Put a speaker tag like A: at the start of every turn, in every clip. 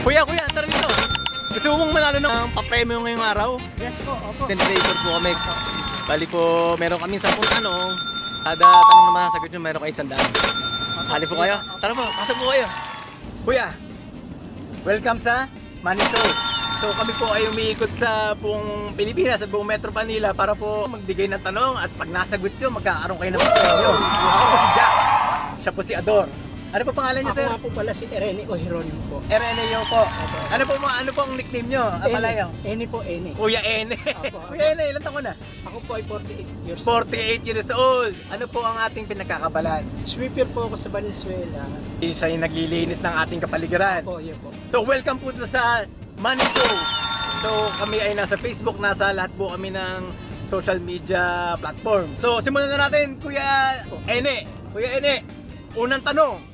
A: Kuya, tara dito. Gusto mong manalo ng pa-premium ngayong araw?
B: Yes po, opo.
A: Generator po kami. Bali po, meron kami 10 tanong. Kada tanong na masasagot nyo, meron kayo 100. Sali po kayo. Tara po, pasok po kayo. Kuya, welcome sa Money Show. So kami po ay umiikot sa buong Pilipinas, sa buong Metro Manila para po magbigay ng tanong at pag nasagot nyo, magkakaroon kayo ng premyo. Siya po si Jack. Siya po si Ador. Ano po pangalan niyo,
B: Ako
A: sir?
B: nga po pala si Erene o Jeronimo po.
A: Ereneo po. Ano po ang nickname nyo? Apalayo.
B: Ene po, Ene.
A: Kuya Ene.
B: Apo.
A: Kuya Ene, ilan taon ka na?
B: Ako po ay 48 years old.
A: 48 years old. Ano po ang ating pinagkakabalan?
B: Sweeper po ako sa Valenzuela.
A: Siya yung naglilinis ng ating kapaligiran.
B: Opo, yun po.
A: So welcome po sa Money Show. So kami ay nasa Facebook, nasa lahat po kami ng social media platform. So simulan na natin, Kuya Ene. Kuya Ene, unang tanong.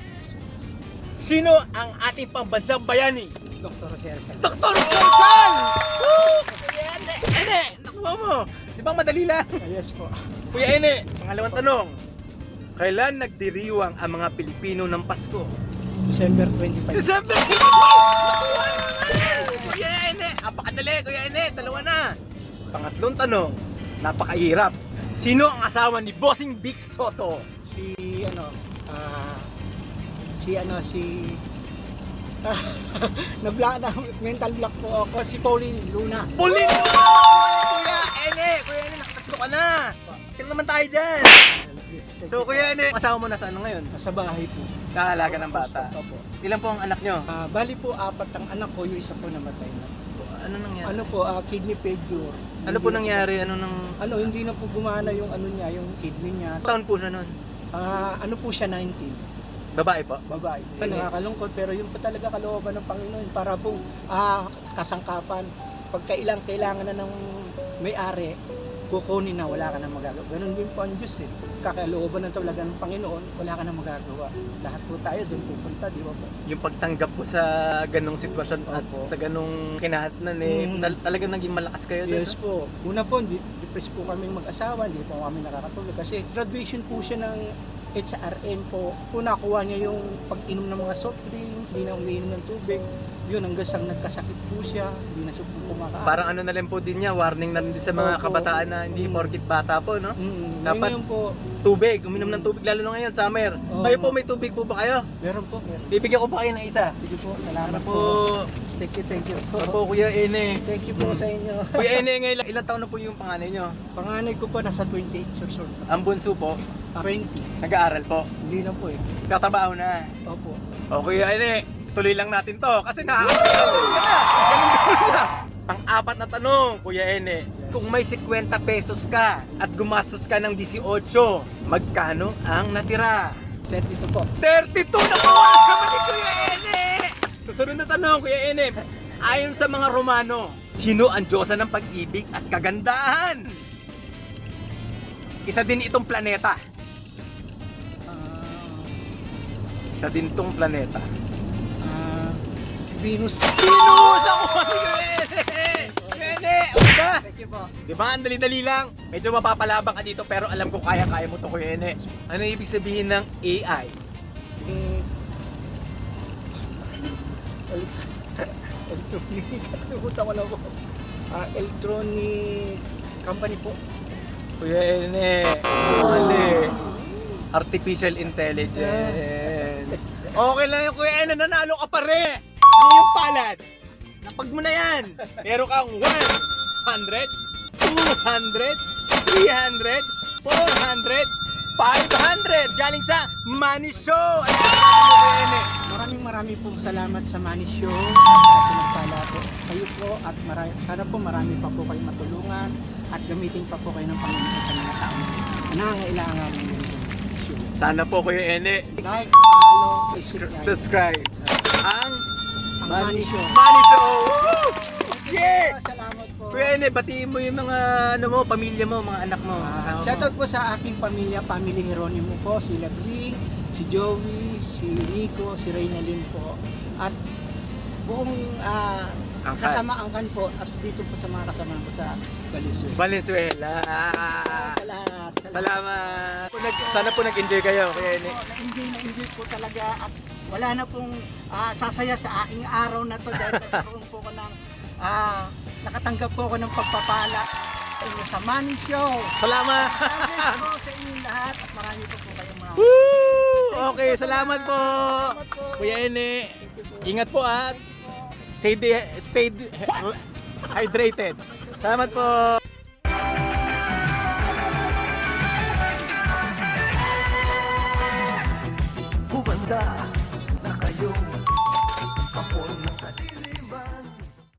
A: Sino ang ating pambansang bayani?
B: Dr. Jose Rizal.
A: Dr. Rizal! Woo! Kuya Ene! Ene! Nakuha mo! Di ba madali lang?
B: Yes po.
A: Kuya Ene, pangalawang tanong. Kailan nagdiriwang ang mga Pilipino ng Pasko?
B: December 25.
A: December 25! Nakuha naman! Kuya Ene! Napakadali, Kuya Ene! Dalawa na! Pangatlong tanong. Napakahirap. Sino ang asawa ni Bossing Vic Soto?
B: Si na mental block po ako, si Pauline Luna.
A: Pauline Luna! Kuya Ene! Kuya Ene, nakatatlo ka na! Kailan naman tayo dyan? So Kuya Ene, asawa mo na saan ngayon?
B: Sa bahay po.
A: Kaalaga ng bata.
B: Opo.
A: Ilan po ang anak nyo?
B: Bali po, 4 ang anak ko, yung isa po namatay na.
A: Ano nangyari?
B: Ano po, kidney failure.
A: Ano po nangyari?
B: Hindi na po gumana yung niya, yung kidney niya.
A: Taon po siya nun?
B: Ano po siya, 19.
A: Babae po?
B: Babae. Nakakalungkot, pero yun po talaga kalooban ng Panginoon para po kasangkapan. Kailangan na ng may-ari, kukunin na, wala ka na magagawa. Ganun din po ang Diyos eh. Kakalooban ng talaga ng Panginoon, wala ka na magagawa. Lahat po tayo doon pupunta, di ba po?
A: Yung pagtanggap po sa ganong sitwasyon at
B: Opo.
A: sa ganong kinahatnan talagang naging malakas kayo doon.
B: Yes po. Una po, depressed po kami mag-asawa, hindi po kami nakakatulog. Kasi graduation po siya ng HRM po. Nakuha niya yung pag-inom ng mga soft drinks, hindi na umiinom ng tubig. Yun, hanggang sa nagkasakit po siya, hindi na siya po kumakain.
A: Parang ano na lang po din niya, warning na rin din sa mga
B: Opo.
A: kabataan na hindi porkit bata po, no? Dapat-
B: Ngayon po,
A: Tubig, uminom ng tubig lalo na ngayon, summer.
B: Oo.
A: Kayo po, may tubig po ba kayo?
B: meron po, meron.
A: Bibigyan ko pa kayo ng isa.
B: Sige po,
A: Ano
B: salamat
A: po?
B: po. Thank you.
A: Ano po, Kuya Ene?
B: Thank you po sa inyo.
A: Kuya Ene, ngayon ilang taon na po yung panganay nyo?
B: Panganay ko po nasa 28 years old.
A: Ang bunso po,
B: 20.
A: nag-aaral po.
B: Hindi na po eh.
A: Tatrabaho na.
B: Opo.
A: O Kuya Ene, tuloy lang natin to kasi nakakakita na. Ganun na. Pang-apat na tanong, Kuya Ene. Kung may 50 pesos ka at gumastos ka ng 18, magkano ang natira?
B: 32 po.
A: 32 na po! Naman ni Kuya Ene! Susunod na tanong, Kuya Ene. Ayon sa mga Romano, sino ang Diyosa ng pag-ibig at kagandahan? Isa din itong planeta. Isa din itong planeta.
B: Venus.
A: Venus! Ako! Kuya Ene! Kuya Ene! Ano ba?
B: Thank you po.
A: Diba? Ang dali-dali lang. Medyo mapapalabang ka dito pero alam ko kaya-kaya mo to, Kuya Ene. Ano ibig sabihin ng AI?
B: Electronic. Nakalimutan ko na po. Electronic company po.
A: Kuya Ene, mali. Artificial intelligence. Okay lang yung Kuya Ene, nanalo ka pa rin. Ang iyong palad. Napag mo na yan. Meron kang 100, 200, 300, 400, 500 galing sa Money Show. Ayan, Kuya Ene.
B: Maraming pong salamat sa Money Show at pinagpala po kayo po at sana po marami pa po kayo matulungan at gamitin pa po kayo ng Panginoon sa mga tao na nangangailangan ng show.
A: Sana po Kuya Ene,
B: Like, follow,
A: subscribe. Ang
B: Money Show.
A: Money Show! Woo! Yeah!
B: Salamat po.
A: Kuya Ene, batiin mo yung mga pamilya mo, mga anak mo. kasama mo.
B: Shoutout po sa aking pamilya, Family Jeronimo po, si Labring, si Joey, si Nico, si Reynalyn po. At buong
A: Angkan.
B: kasama angkan po at dito po sa mga kasama ko sa Valenzuela.
A: Valenzuela.
B: Sa lahat.
A: Salamat. Sana po nag-enjoy kayo. Kaya
B: Na-enjoy po talaga at wala na pong sasaya sa aking araw na to dahil nagkaroon po ko ng nakatanggap po ako ng pagpapala sa inyo sa Money Show.
A: salamat.
B: Salamat po sa inyong lahat at marami po kayong mga
A: Woo! Okay, salamat po.
B: Salamat po.
A: Kuya Ene,
B: Thank you po.
A: ingat po at stay hydrated. Salamat po.